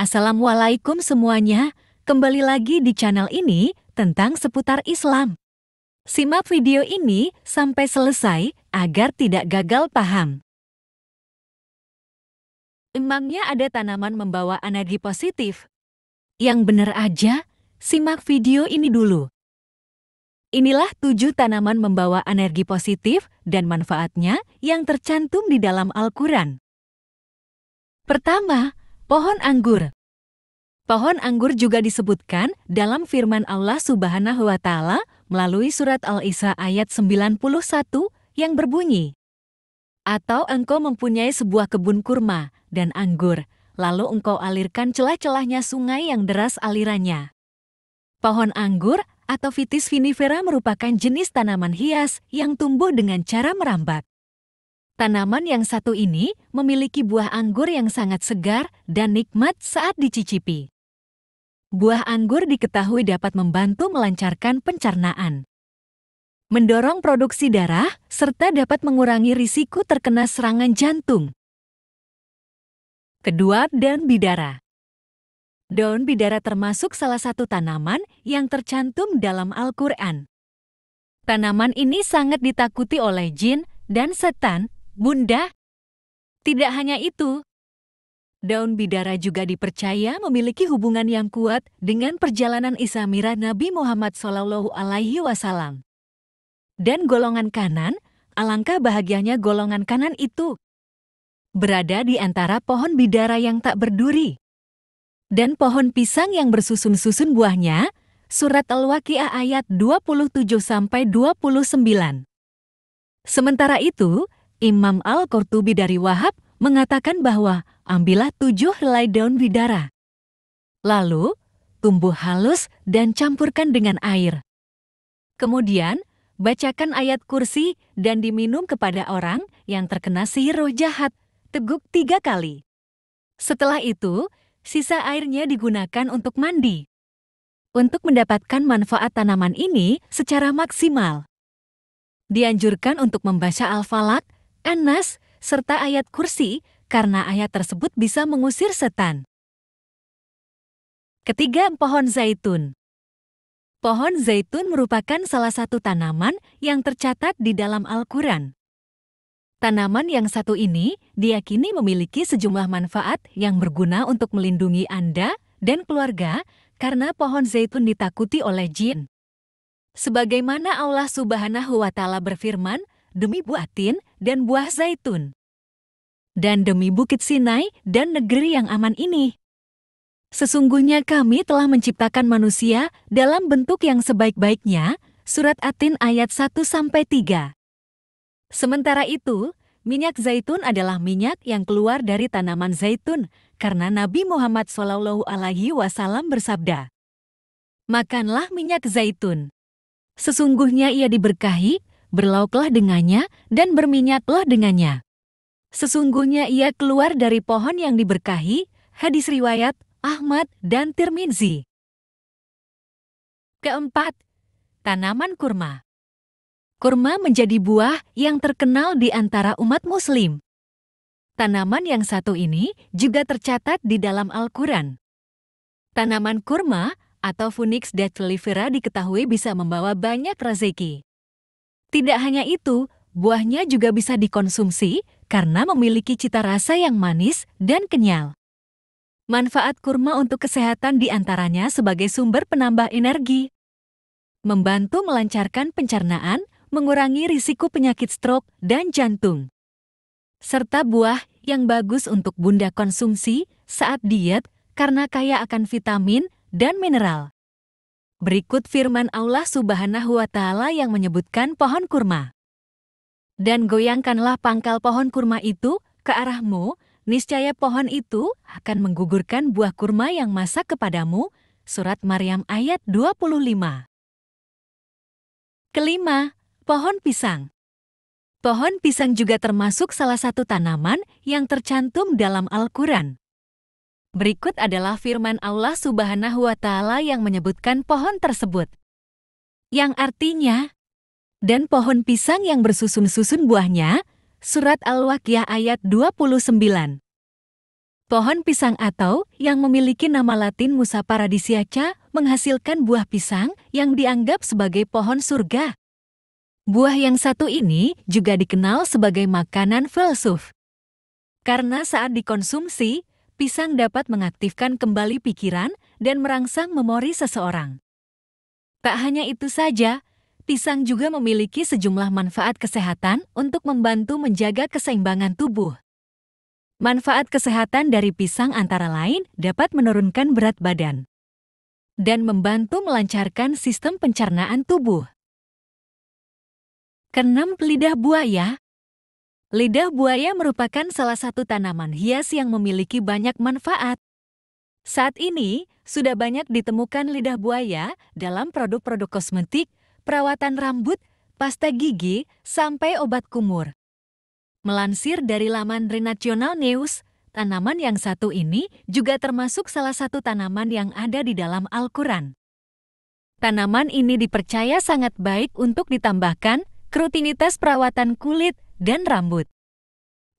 Assalamualaikum semuanya, kembali lagi di channel ini tentang seputar Islam. Simak video ini sampai selesai agar tidak gagal paham. Emangnya ada tanaman membawa energi positif? Yang benar aja, simak video ini dulu. Inilah 7 tanaman membawa energi positif dan manfaatnya yang tercantum di dalam Al-Quran. Pertama, pohon anggur. Pohon anggur juga disebutkan dalam firman Allah Subhanahu wa Ta'ala melalui surat Al-Isra ayat 91 yang berbunyi, "Atau engkau mempunyai sebuah kebun kurma dan anggur, lalu engkau alirkan celah-celahnya sungai yang deras alirannya." Pohon anggur atau Vitis vinifera merupakan jenis tanaman hias yang tumbuh dengan cara merambat. Tanaman yang satu ini memiliki buah anggur yang sangat segar dan nikmat saat dicicipi. Buah anggur diketahui dapat membantu melancarkan pencernaan, mendorong produksi darah, serta dapat mengurangi risiko terkena serangan jantung. Kedua, daun bidara. Daun bidara termasuk salah satu tanaman yang tercantum dalam Al-Quran. Tanaman ini sangat ditakuti oleh jin dan setan, Bunda. Tidak hanya itu, daun bidara juga dipercaya memiliki hubungan yang kuat dengan perjalanan Isra Mi'raj Nabi Muhammad SAW. Dan golongan kanan, alangkah bahagianya golongan kanan itu berada di antara pohon bidara yang tak berduri dan pohon pisang yang bersusun-susun buahnya, surat Al-Waqiah ayat 27-29. Sementara itu, Imam Al-Qurtubi dari Wahab mengatakan bahwa ambillah 7 helai daun bidara, lalu tumbuk halus dan campurkan dengan air. Kemudian, bacakan ayat kursi dan diminum kepada orang yang terkena sihir roh jahat, teguk 3 kali. Setelah itu, sisa airnya digunakan untuk mandi. Untuk mendapatkan manfaat tanaman ini secara maksimal, dianjurkan untuk membaca Al-Falaq, An-Nas, serta ayat kursi, karena ayat tersebut bisa mengusir setan. Ketiga, pohon zaitun. Pohon zaitun merupakan salah satu tanaman yang tercatat di dalam Al-Quran. Tanaman yang satu ini diyakini memiliki sejumlah manfaat yang berguna untuk melindungi Anda dan keluarga karena pohon zaitun ditakuti oleh jin. Sebagaimana Allah Subhanahu wa Ta'ala berfirman, "Demi buah tin dan buah zaitun, dan demi bukit Sinai dan negeri yang aman ini. Sesungguhnya kami telah menciptakan manusia dalam bentuk yang sebaik-baiknya." Surat At-Tin ayat 1-3. Sementara itu, minyak zaitun adalah minyak yang keluar dari tanaman zaitun, karena Nabi Muhammad SAW bersabda, "Makanlah minyak zaitun. Sesungguhnya ia diberkahi, berlauklah dengannya, dan berminyaklah dengannya. Sesungguhnya ia keluar dari pohon yang diberkahi." Hadis riwayat Ahmad dan Tirmizi. Keempat, tanaman kurma. Kurma menjadi buah yang terkenal di antara umat muslim. Tanaman yang satu ini juga tercatat di dalam Al-Quran. Tanaman kurma atau Phoenix dactylifera diketahui bisa membawa banyak rezeki. Tidak hanya itu, buahnya juga bisa dikonsumsi karena memiliki cita rasa yang manis dan kenyal. Manfaat kurma untuk kesehatan diantaranya sebagai sumber penambah energi, membantu melancarkan pencernaan, mengurangi risiko penyakit stroke dan jantung, serta buah yang bagus untuk Bunda konsumsi saat diet karena kaya akan vitamin dan mineral. Berikut firman Allah Subhanahu wa Ta'ala yang menyebutkan pohon kurma. "Dan goyangkanlah pangkal pohon kurma itu ke arahmu, niscaya pohon itu akan menggugurkan buah kurma yang masak kepadamu." Surat Maryam ayat 25. Kelima, pohon pisang. Pohon pisang juga termasuk salah satu tanaman yang tercantum dalam Al-Quran. Berikut adalah firman Allah Subhanahu wa Ta'ala yang menyebutkan pohon tersebut, yang artinya, "Dan pohon pisang yang bersusun-susun buahnya." Surat Al-Waqiah ayat 29. Pohon pisang atau yang memiliki nama latin Musa paradisiaca menghasilkan buah pisang yang dianggap sebagai pohon surga. Buah yang satu ini juga dikenal sebagai makanan filsuf. Karena saat dikonsumsi, pisang dapat mengaktifkan kembali pikiran dan merangsang memori seseorang. Tak hanya itu saja, pisang juga memiliki sejumlah manfaat kesehatan untuk membantu menjaga keseimbangan tubuh. Manfaat kesehatan dari pisang antara lain dapat menurunkan berat badan dan membantu melancarkan sistem pencernaan tubuh. Keenam, lidah buaya. Lidah buaya merupakan salah satu tanaman hias yang memiliki banyak manfaat. Saat ini, sudah banyak ditemukan lidah buaya dalam produk-produk kosmetik, perawatan rambut, pasta gigi, sampai obat kumur. Melansir dari laman Renational News, tanaman yang satu ini juga termasuk salah satu tanaman yang ada di dalam Al-Quran. Tanaman ini dipercaya sangat baik untuk ditambahkan ke rutinitas perawatan kulit dan rambut.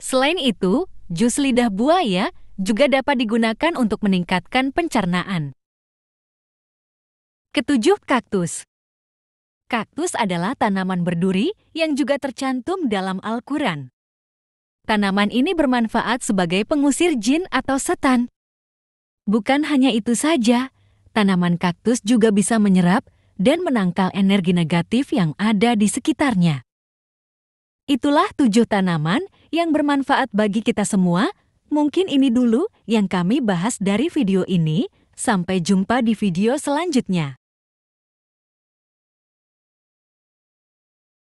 Selain itu, jus lidah buaya juga dapat digunakan untuk meningkatkan pencernaan. Ketujuh, kaktus. Kaktus adalah tanaman berduri yang juga tercantum dalam Al-Quran. Tanaman ini bermanfaat sebagai pengusir jin atau setan. Bukan hanya itu saja, tanaman kaktus juga bisa menyerap dan menangkal energi negatif yang ada di sekitarnya. Itulah 7 tanaman yang bermanfaat bagi kita semua. Mungkin ini dulu yang kami bahas dari video ini. Sampai jumpa di video selanjutnya.